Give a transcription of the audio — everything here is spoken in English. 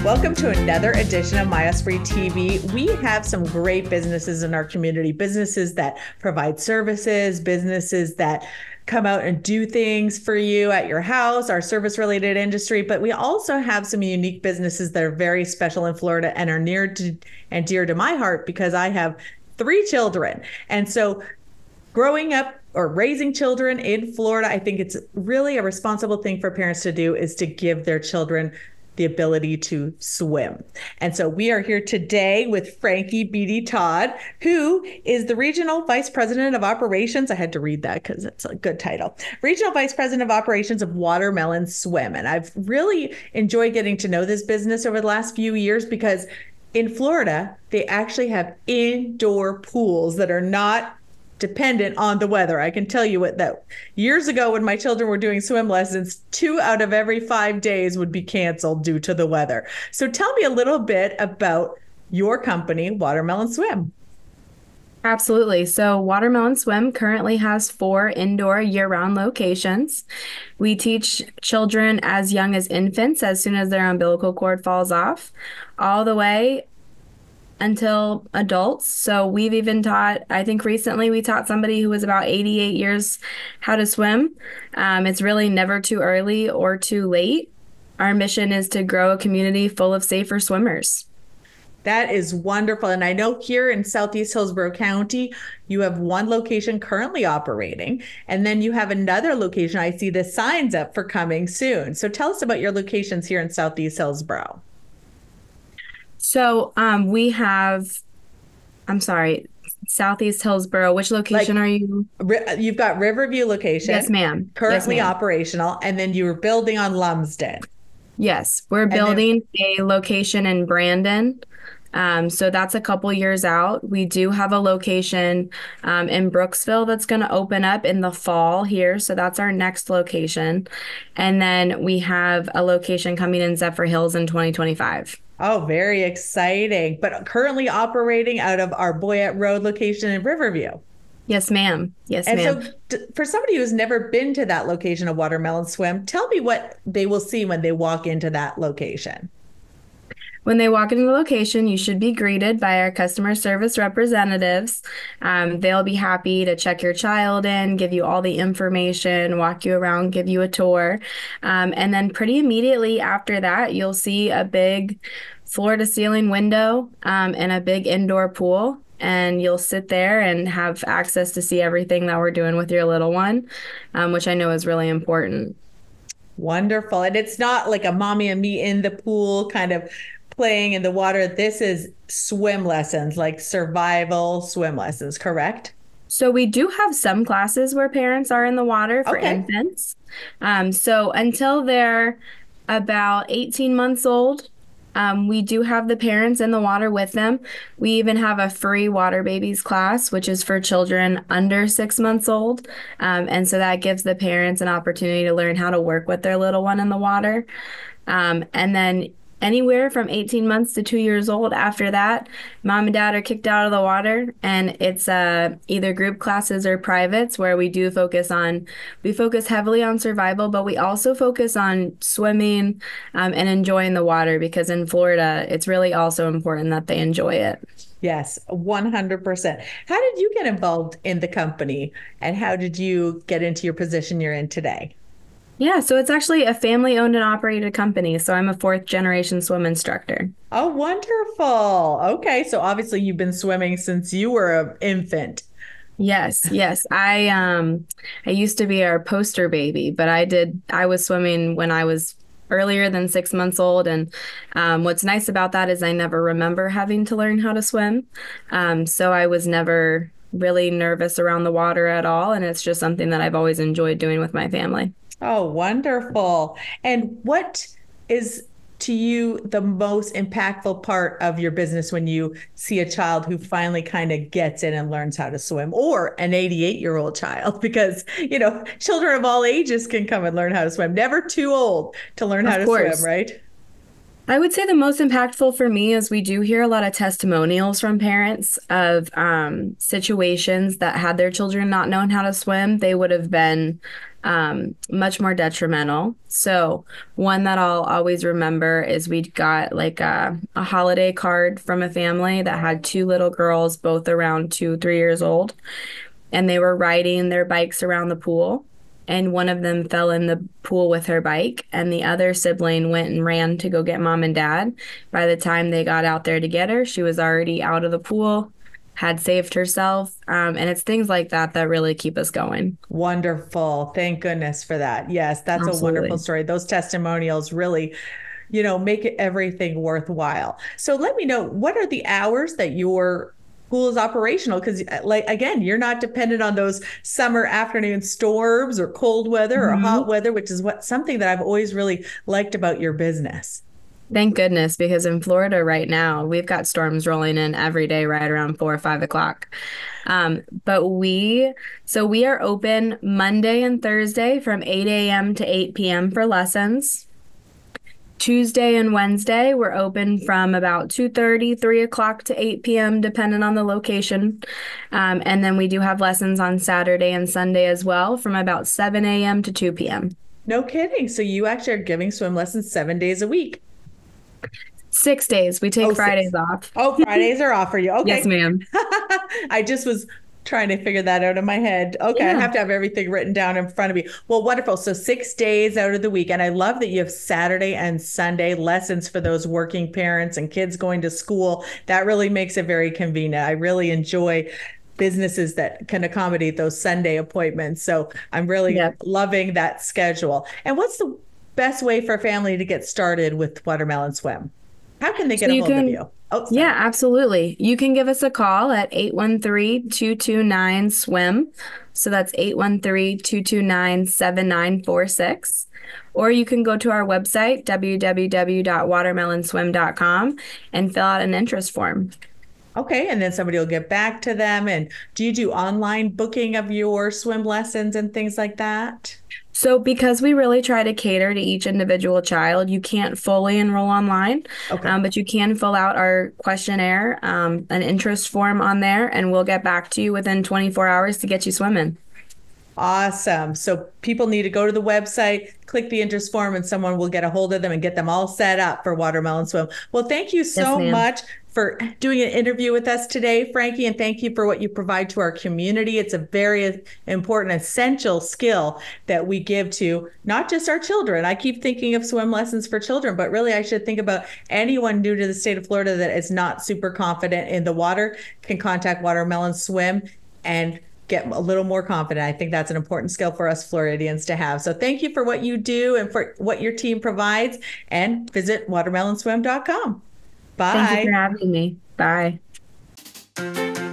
Welcome to another edition of My Osprey TV. We have some great businesses in our community, businesses that provide services, businesses that come out and do things for you at your house, our service-related industry. But we also have some unique businesses that are very special in Florida and are near to and dear to my heart because I have 3 children. And so growing up or raising children in Florida, I think it's really a responsible thing for parents to do is to give their children the ability to swim. And so we are here today with Frankie Beatty-Todd, who is the Regional Vice President of Operations. I had to read that because it's a good title. Regional Vice President of Operations of Watermelon Swim. And I've really enjoyed getting to know this business over the last few years because in Florida, they actually have indoor pools that are not dependent on the weather. I can tell you that years ago when my children were doing swim lessons, 2 out of every 5 days would be canceled due to the weather. So tell me a little bit about your company, Watermelon Swim. Absolutely. So Watermelon Swim currently has 4 indoor year-round locations. We teach children as young as infants, as soon as their umbilical cord falls off, all the way until adults. So we've even taught, I think recently we taught somebody who was about 88 years how to swim. It's really never too early or too late. Our mission is to grow a community full of safer swimmers. That is wonderful. And I know here in Southeast Hillsborough County, you have 1 location currently operating, and then you have another location. I see the signs up for coming soon. So tell us about your locations here in Southeast Hillsborough. So we have, Southeast Hillsborough. Which location are you? You've got Riverview location. Yes, ma'am. Currently operational. And then you were building on Lumsden. Yes, we're building a location in Brandon. So that's a couple years out. We do have a location in Brooksville that's going to open up in the fall here. So that's our next location. And then we have a location coming in Zephyrhills in 2025. Oh, very exciting. But currently operating out of our Boyette Road location in Riverview. Yes, ma'am. Yes, ma'am. And so for somebody who's never been to that location of Watermelon Swim, tell me what they will see when they walk into that location. When they walk into the location, you should be greeted by our customer service representatives. They'll be happy to check your child in, give you all the information, walk you around, give you a tour. And then pretty immediately after that, you'll see a big floor-to-ceiling window and a big indoor pool. And you'll sit there and have access to see everything that we're doing with your little one, which I know is really important. Wonderful. And it's not like a mommy and me in the pool kind of playing in the water. This is swim lessons, like survival swim lessons, correct? So we do have some classes where parents are in the water for infants. So until they're about 18 months old, we do have the parents in the water with them. We even have a free water babies class, which is for children under 6 months old. And so that gives the parents an opportunity to learn how to work with their little one in the water. And then anywhere from 18 months to 2 years old. After that, mom and dad are kicked out of the water, and it's either group classes or privates where we focus heavily on survival, but we also focus on swimming and enjoying the water, because in Florida, it's really also important that they enjoy it. Yes, 100%. How did you get involved in the company, and how did you get into your position you're in today? Yeah, so it's actually a family-owned and operated company. So I'm a 4th-generation swim instructor. Oh, wonderful. Okay, so obviously you've been swimming since you were an infant. Yes. I used to be our poster baby, but I was swimming when I was earlier than 6 months old. And what's nice about that is I never remember having to learn how to swim. So I was never really nervous around the water at all. And it's just something that I've always enjoyed doing with my family. Oh, wonderful. And what is to you the most impactful part of your business when you see a child who finally kind of gets in and learns how to swim, or an 88-year-old child? Because, children of all ages can come and learn how to swim. Never too old to learn how Of to swim, course. right? I would say the most impactful for me is we do hear a lot of testimonials from parents of situations that had their children not known how to swim, they would have been much more detrimental. So one that I'll always remember is we got like a holiday card from a family that had two little girls, both around 2, 3 years old, and they were riding their bikes around the pool. And one of them fell in the pool with her bike, and the other sibling went and ran to go get mom and dad. By the time they got out there to get her, she was already out of the pool, had saved herself. And it's things like that that really keep us going. Wonderful. Thank goodness for that. Yes, that's a wonderful Absolutely. story. Those testimonials really, make it everything worthwhile. So let me know, what are the hours that your pool is operational? Because, like, again, you're not dependent on those summer afternoon storms or cold weather or hot Mhm. weather, which is something that I've always really liked about your business. Thank goodness, because in Florida right now, we've got storms rolling in every day right around 4 or 5 o'clock. So we are open Monday and Thursday from 8 a.m. to 8 p.m. for lessons. Tuesday and Wednesday, we're open from about 2:30, 3 o'clock to 8 p.m., depending on the location. And then we do have lessons on Saturday and Sunday as well from about 7 a.m. to 2 p.m. No kidding. So you actually are giving swim lessons 7 days a week. 6 days. We take Oh, Fridays six. off. Oh, Fridays are off for you. Yes, Okay. ma'am. I just was trying to figure that out in my head. Okay, I Yeah. have to have everything written down in front of me. Well, wonderful. So 6 days out of the week. And I love that you have Saturday and Sunday lessons for those working parents and kids going to school. That really makes it very convenient. I really enjoy businesses that can accommodate those Sunday appointments. So I'm really Yep. loving that schedule. And what's the best way for a family to get started with Watermelon Swim? How can they So get a you hold of can, you? Oh, yeah, sorry. absolutely. You can give us a call at 813-229-SWIM. So that's 813-229-7946. Or you can go to our website, www.watermelonswim.com, and fill out an interest form. Okay, and then somebody will get back to them. And do you do online booking of your swim lessons and things like that? So because we really try to cater to each individual child, you can't fully enroll online, Okay. but you can fill out our questionnaire, an interest form on there, and we'll get back to you within 24 hours to get you swimming. Awesome. So people need to go to the website, click the interest form, and someone will get a hold of them and get them all set up for Watermelon Swim. Well, thank you Yes, so ma'am. much for doing an interview with us today, Frankie, and thank you for what you provide to our community. It's a very important, essential skill that we give to not just our children. I keep thinking of swim lessons for children, but really I should think about anyone new to the state of Florida that is not super confident in the water can contact Watermelon Swim and get a little more confident. I think that's an important skill for us Floridians to have. So thank you for what you do and for what your team provides, and visit watermelonswim.com. Thank you for Bye. having me. Bye.